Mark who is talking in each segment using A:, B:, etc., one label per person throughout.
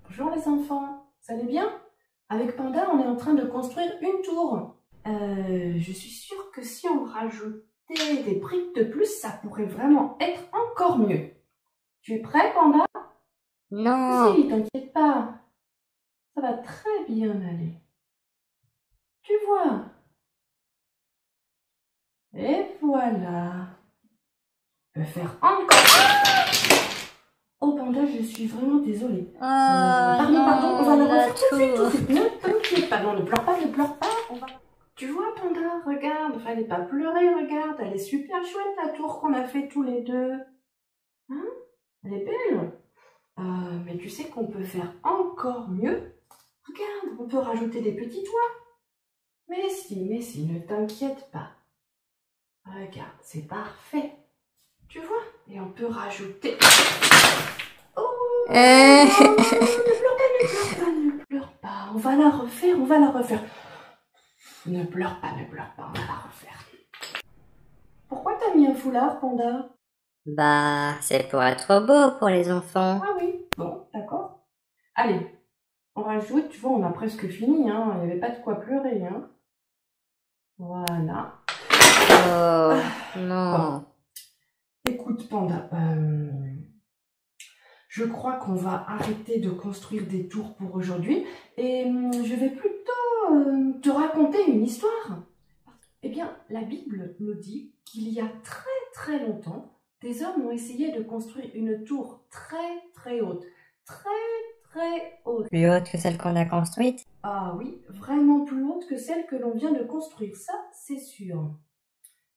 A: Bonjour les enfants, vous allez bien? Avec Panda, on est en train de construire une tour. Je suis sûre que si on rajoutait des briques de plus, ça pourrait vraiment être encore mieux. Tu es prêt, Panda?
B: Non.
A: Si, t'inquiète pas. Ça va très bien aller. Tu vois. Et voilà. Je vais faire encore. Oh Panda, je suis vraiment désolée. Pardon, on va la refaire tout de suite. Ne t'inquiète pas, non, ne pleure pas, ne pleure pas. Tu vois Panda, regarde, fallait pas pleurer, regarde, elle est super chouette la tour qu'on a fait tous les deux. Hein? Elle est belle. Mais tu sais qu'on peut faire encore mieux. Regarde, on peut rajouter des petits toits. Mais si, ne t'inquiète pas. Regarde, c'est parfait. Tu vois? Et on peut rajouter... Oh, ne pleure pas. On va la refaire. Ne pleure pas, on va la refaire. Pourquoi t'as mis un foulard, Panda?
B: Bah, c'est pour être beau pour les enfants.
A: Ah oui, bon, d'accord. Allez, on rajoute, tu vois, on a presque fini, hein. Il n'y avait pas de quoi pleurer, hein. Voilà.
B: Oh, non.
A: Bon. Écoute, Panda, je crois qu'on va arrêter de construire des tours pour aujourd'hui et je vais plutôt te raconter une histoire. Eh bien, la Bible nous dit qu'il y a très longtemps, des hommes ont essayé de construire une tour très haute. Très haute.
B: Plus haute que celle qu'on a construite?
A: Ah oui, vraiment plus haute que celle que l'on vient de construire, ça c'est sûr.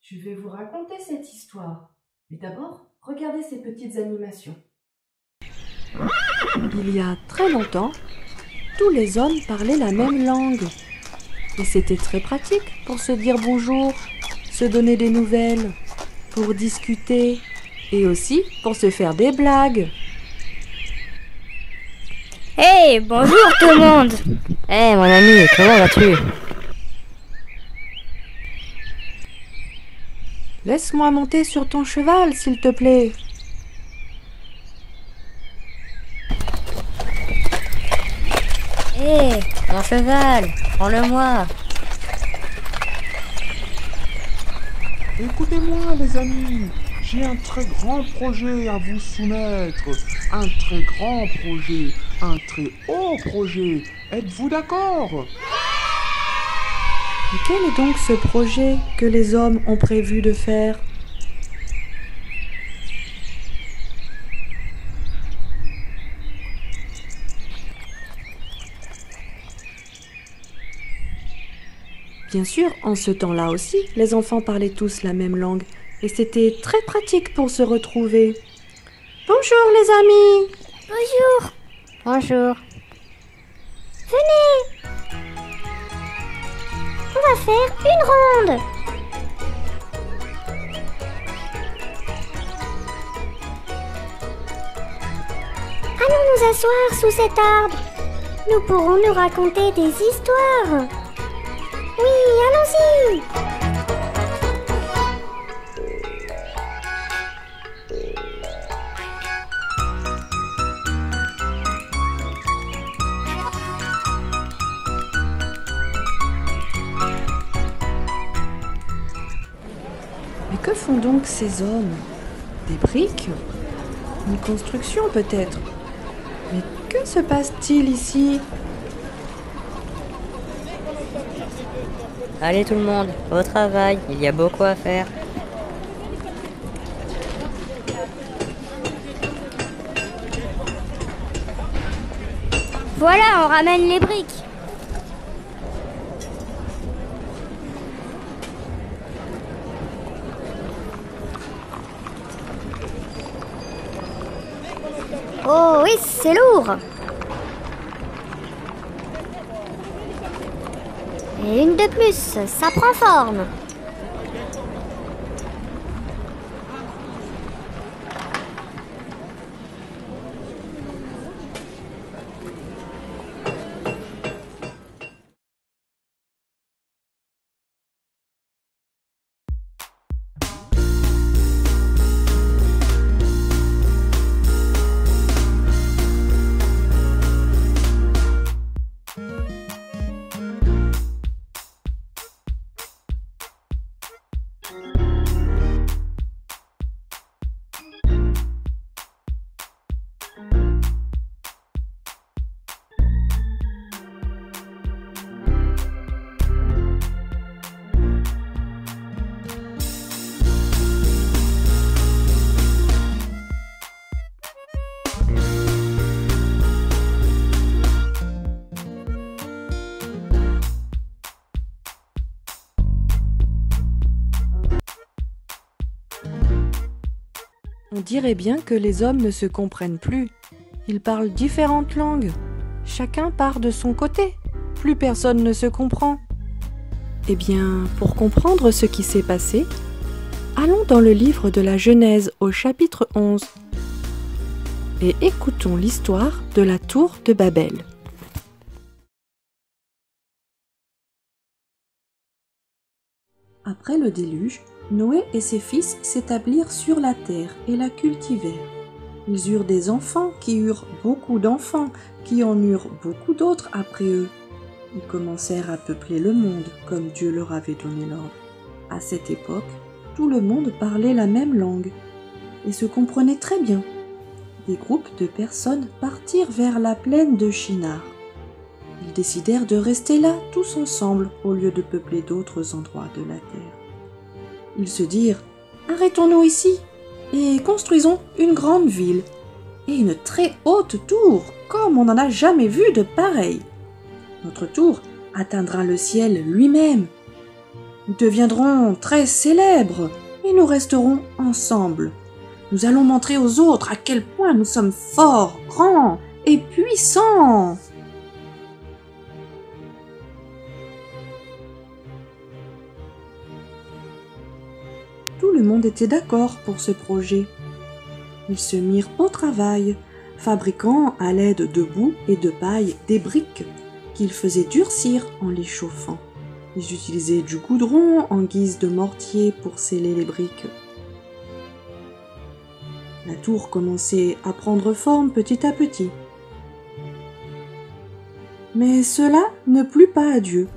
A: Je vais vous raconter cette histoire. Mais d'abord, regardez ces petites animations. Il y a très longtemps, tous les hommes parlaient la même langue. Et c'était très pratique pour se dire bonjour, se donner des nouvelles, pour discuter et aussi pour se faire des blagues.
B: Hey, bonjour tout le monde. Hey mon ami, comment vas-tu?
A: Laisse-moi monter sur ton cheval, s'il te plaît.
B: Hey, mon cheval, prends-le-moi.
C: Écoutez-moi les amis, j'ai un très grand projet à vous soumettre. Un très grand projet, un très haut projet. Êtes-vous d'accord?
A: Et quel est donc ce projet que les hommes ont prévu de faire? Bien sûr, en ce temps-là aussi, les enfants parlaient tous la même langue et c'était très pratique pour se retrouver. Bonjour les amis!
B: Bonjour. Bonjour.
D: Venez! On va faire une ronde! Allons nous asseoir sous cet arbre. Nous pourrons nous raconter des histoires. Oui, allons-y!
A: Mais que font donc ces hommes? Des briques? Une construction peut-être? Mais que se passe-t-il ici?
B: Allez tout le monde, au travail, il y a beaucoup à faire.
D: Voilà, on ramène les briques. Oh oui, c'est lourd. Et une de plus, ça prend forme.
E: On dirait bien que les hommes ne se comprennent plus. Ils parlent différentes langues. Chacun part de son côté. Plus personne ne se comprend. Eh bien, pour comprendre ce qui s'est passé, allons dans le livre de la Genèse au chapitre 11 et écoutons l'histoire de la tour de Babel. Après le déluge, Noé et ses fils s'établirent sur la terre et la cultivèrent. Ils eurent des enfants qui eurent beaucoup d'enfants, qui en eurent beaucoup d'autres après eux. Ils commencèrent à peupler le monde comme Dieu leur avait donné l'ordre. À cette époque, tout le monde parlait la même langue et se comprenait très bien. Des groupes de personnes partirent vers la plaine de Shinar. Ils décidèrent de rester là tous ensemble au lieu de peupler d'autres endroits de la terre. Ils se dirent « Arrêtons-nous ici et construisons une grande ville et une très haute tour comme on n'en a jamais vu de pareille. Notre tour atteindra le ciel lui-même. Nous deviendrons très célèbres et nous resterons ensemble. Nous allons montrer aux autres à quel point nous sommes forts, grands et puissants. » Tout le monde était d'accord pour ce projet. Ils se mirent au travail, fabriquant à l'aide de boue et de paille des briques qu'ils faisaient durcir en les chauffant. Ils utilisaient du goudron en guise de mortier pour sceller les briques. La tour commençait à prendre forme petit à petit. Mais cela ne plut pas à Dieu.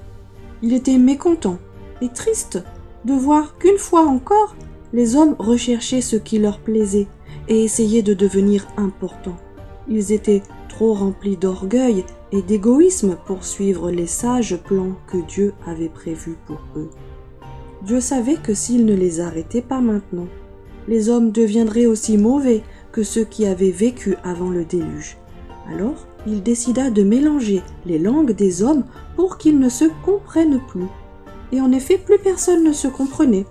E: Il était mécontent et triste de voir qu'une fois encore, les hommes recherchaient ce qui leur plaisait et essayaient de devenir importants. Ils étaient trop remplis d'orgueil et d'égoïsme pour suivre les sages plans que Dieu avait prévus pour eux. Dieu savait que s'il ne les arrêtait pas maintenant, les hommes deviendraient aussi mauvais que ceux qui avaient vécu avant le déluge. Alors, il décida de mélanger les langues des hommes pour qu'ils ne se comprennent plus. Et en effet, plus personne ne se comprenait,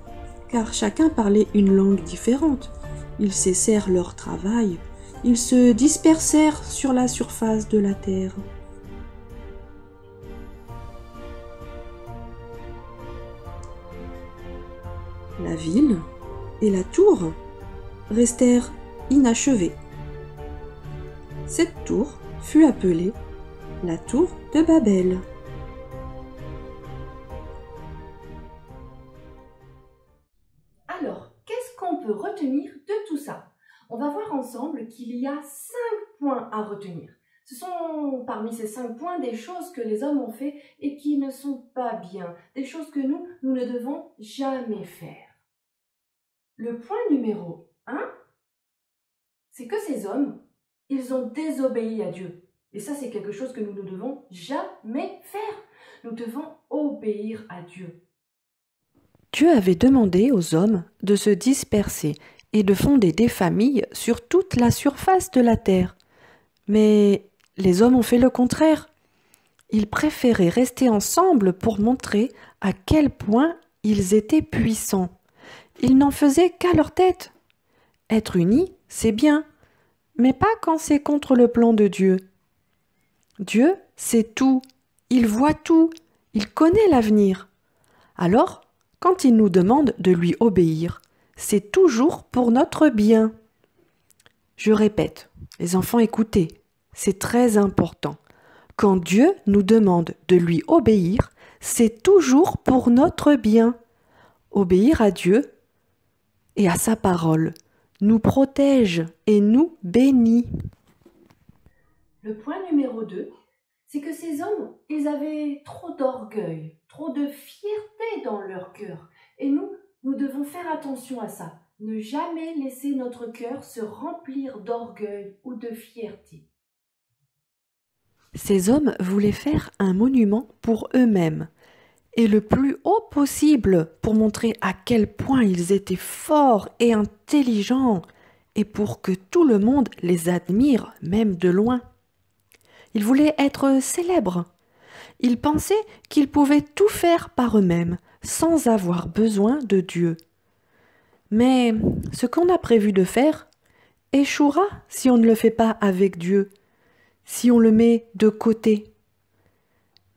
E: car chacun parlait une langue différente. Ils cessèrent leur travail, ils se dispersèrent sur la surface de la terre. La ville et la tour restèrent inachevées. Cette tour fut appelée la tour de Babel.
A: Alors, qu'est-ce qu'on peut retenir de tout ça? On va voir ensemble qu'il y a 5 points à retenir. Ce sont parmi ces 5 points des choses que les hommes ont fait et qui ne sont pas bien, des choses que nous ne devons jamais faire. Le point numéro 1, c'est que ces hommes, ils ont désobéi à Dieu. Et ça, c'est quelque chose que nous ne devons jamais faire. Nous devons obéir à Dieu.
E: Dieu avait demandé aux hommes de se disperser et de fonder des familles sur toute la surface de la terre. Mais les hommes ont fait le contraire. Ils préféraient rester ensemble pour montrer à quel point ils étaient puissants. Ils n'en faisaient qu'à leur tête. Être unis, c'est bien, mais pas quand c'est contre le plan de Dieu. Dieu sait tout, il voit tout, il connaît l'avenir. Alors, quand il nous demande de lui obéir, c'est toujours pour notre bien. Je répète, les enfants, écoutez, c'est très important. Quand Dieu nous demande de lui obéir, c'est toujours pour notre bien. Obéir à Dieu et à sa parole nous protège et nous bénit.
A: Le point numéro 2, c'est que ces hommes, ils avaient trop d'orgueil, trop de fierté dans leur cœur. Et nous devons faire attention à ça. Ne jamais laisser notre cœur se remplir d'orgueil ou de fierté.
E: Ces hommes voulaient faire un monument pour eux-mêmes, et le plus haut possible pour montrer à quel point ils étaient forts et intelligents, et pour que tout le monde les admire, même de loin. Ils voulaient être célèbres. Ils pensaient qu'ils pouvaient tout faire par eux-mêmes, sans avoir besoin de Dieu. Mais ce qu'on a prévu de faire, échouera si on ne le fait pas avec Dieu, si on le met de côté.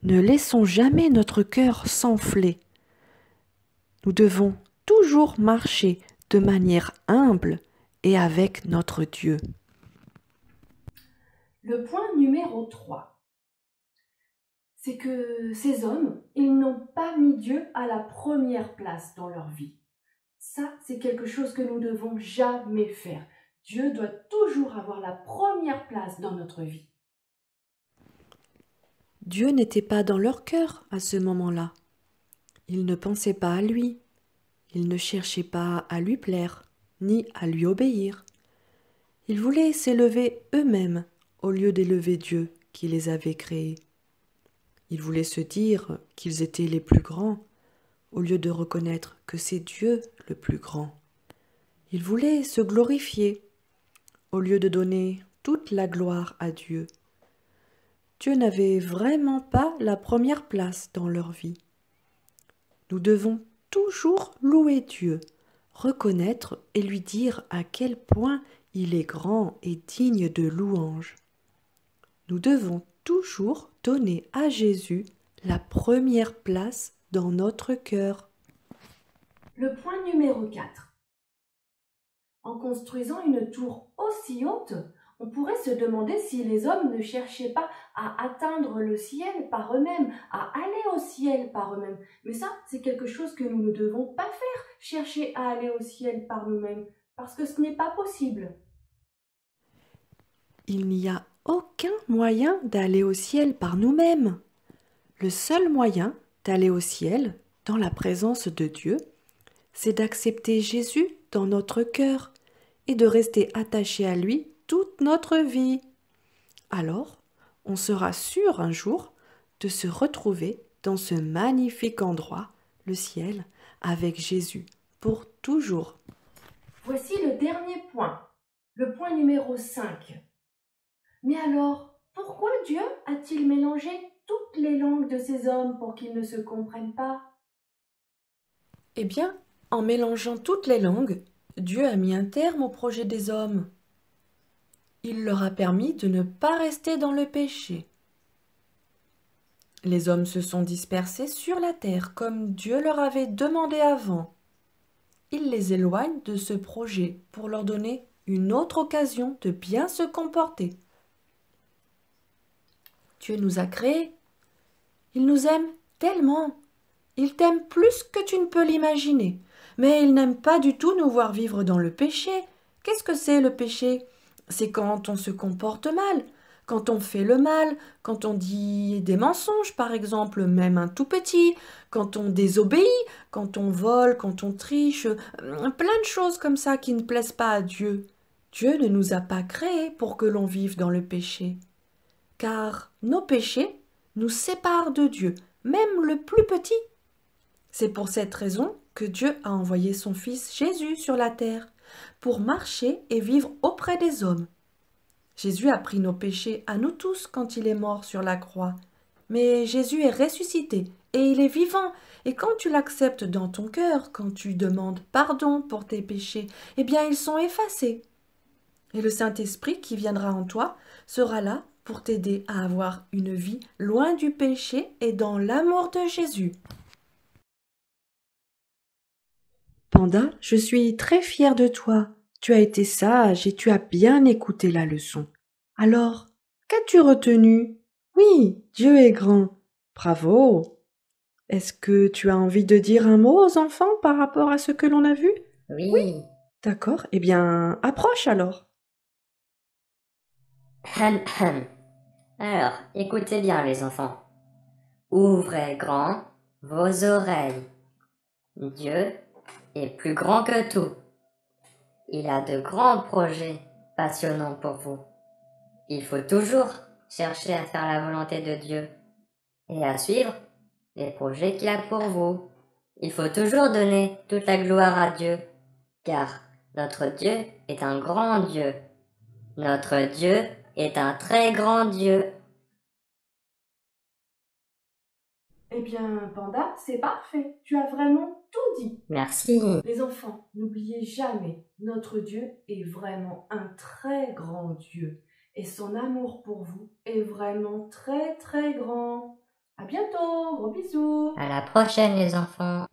E: Ne laissons jamais notre cœur s'enfler. Nous devons toujours marcher de manière humble et avec notre Dieu.
A: Le point numéro 3, c'est que ces hommes, ils n'ont pas mis Dieu à la première place dans leur vie. Ça, c'est quelque chose que nous ne devons jamais faire. Dieu doit toujours avoir la première place dans notre vie.
E: Dieu n'était pas dans leur cœur à ce moment-là. Ils ne pensaient pas à lui. Ils ne cherchaient pas à lui plaire, ni à lui obéir. Ils voulaient s'élever eux-mêmes au lieu d'élever Dieu qui les avait créés. Ils voulaient se dire qu'ils étaient les plus grands, au lieu de reconnaître que c'est Dieu le plus grand. Ils voulaient se glorifier, au lieu de donner toute la gloire à Dieu. Dieu n'avait vraiment pas la première place dans leur vie. Nous devons toujours louer Dieu, reconnaître et lui dire à quel point il est grand et digne de louange. Nous devons toujours donner à Jésus la première place dans notre cœur.
A: Le point numéro 4. En construisant une tour aussi haute, on pourrait se demander si les hommes ne cherchaient pas à atteindre le ciel par eux-mêmes, à aller au ciel par eux-mêmes. Mais ça, c'est quelque chose que nous ne devons pas faire, chercher à aller au ciel par nous-mêmes, parce que ce n'est pas possible.
E: Il n'y a aucun moyen d'aller au ciel par nous-mêmes. Le seul moyen d'aller au ciel, dans la présence de Dieu, c'est d'accepter Jésus dans notre cœur et de rester attaché à lui toute notre vie. Alors, on sera sûr un jour de se retrouver dans ce magnifique endroit, le ciel, avec Jésus, pour toujours.
A: Voici le dernier point, le point numéro 5. Mais alors, pourquoi Dieu a-t-il mélangé toutes les langues de ces hommes pour qu'ils ne se comprennent pas?
E: Eh bien, en mélangeant toutes les langues, Dieu a mis un terme au projet des hommes. Il leur a permis de ne pas rester dans le péché. Les hommes se sont dispersés sur la terre comme Dieu leur avait demandé avant. Il les éloigne de ce projet pour leur donner une autre occasion de bien se comporter. Dieu nous a créés. Il nous aime tellement. Il t'aime plus que tu ne peux l'imaginer. Mais il n'aime pas du tout nous voir vivre dans le péché. Qu'est-ce que c'est le péché? C'est quand on se comporte mal, quand on fait le mal, quand on dit des mensonges par exemple, même un tout petit, quand on désobéit, quand on vole, quand on triche, plein de choses comme ça qui ne plaisent pas à Dieu. Dieu ne nous a pas créés pour que l'on vive dans le péché. Car nos péchés nous séparent de Dieu, même le plus petit. C'est pour cette raison que Dieu a envoyé son Fils Jésus sur la terre, pour marcher et vivre auprès des hommes. Jésus a pris nos péchés à nous tous quand il est mort sur la croix. Mais Jésus est ressuscité et il est vivant. Et quand tu l'acceptes dans ton cœur, quand tu demandes pardon pour tes péchés, eh bien ils sont effacés. Et le Saint-Esprit qui viendra en toi sera là pour t'aider à avoir une vie loin du péché et dans l'amour de Jésus. Panda, je suis très fière de toi. Tu as été sage et tu as bien écouté la leçon. Alors, qu'as-tu retenu? Oui, Dieu est grand. Bravo. Est-ce que tu as envie de dire un mot aux enfants par rapport à ce que l'on a vu?
B: Oui.
E: D'accord, eh bien, approche alors.
B: Alors, écoutez bien les enfants. Ouvrez grand vos oreilles. Dieu est plus grand que tout. Il a de grands projets passionnants pour vous. Il faut toujours chercher à faire la volonté de Dieu et à suivre les projets qu'il a pour vous. Il faut toujours donner toute la gloire à Dieu, car notre Dieu est un grand Dieu. Notre Dieu est un très grand Dieu.
A: Eh bien, Panda, c'est parfait. Tu as vraiment tout dit.
B: Merci.
A: Les enfants, n'oubliez jamais, notre Dieu est vraiment un très grand Dieu. Et son amour pour vous est vraiment très très grand. À bientôt, gros bisous.
B: À la prochaine les enfants.